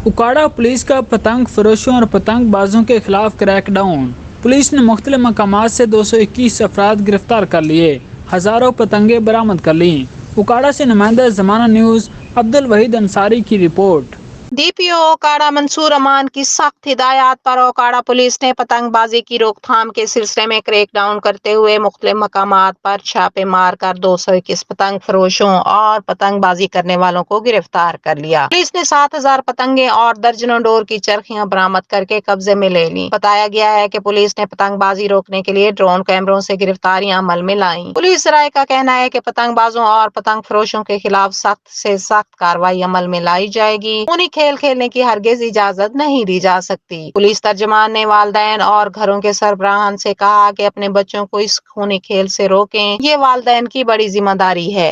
Okara police کا پتنگ فروشوں اور پتنگ بازوں کے خلاف کریک ڈاؤن۔ پولیس نے مختلف مقامات سے 221 افراد گرفتار کر لیے، ہزاروں پتنگیں برآمد کر لیں۔ اکاڑا سے نمائندہ زمانہ نیوز عبدالوحید انصاری کی رپورٹ۔ ڈی پی او اوکاڑا منصور امان کی سخت ہدایات پر اوکاڑا پولیس نے پتنگ بازی کی روک تھام کے سلسلے میں کریک ڈاؤن کرتے ہوئے مختلف مقامات پر چھاپے مار کر 221 پتنگ فروشوں اور پتنگ بازی کرنے والوں کو گرفتار کر لیا۔ پولیس نے 7,000 پتنگیں اور درجنوں ڈور کی چرخیاں برآمد کر کے قبضے میں لے لیں۔ بتایا گیا ہے کہ پولیس نے پتنگ بازی روکنے کے لیے ڈرون کیمروں سے گرفتاریاں عمل میں لائیں۔ پولیس ذرائع کا کہنا ہے کہ پتنگ بازوں اور پتنگ فروشوں کے خلاف سخت سے سخت کارروائی عمل میں لائی جائے گی۔ خونی کھیل کھیلنے کی ہرگز اجازت نہیں دی جا سکتی۔ پولیس ترجمان نے والدین اور گھروں کے سربراہان سے کہا کہ اپنے بچوں کو اس خونی کھیل سے روکیں، یہ والدین کی بڑی ذمہ داری ہے۔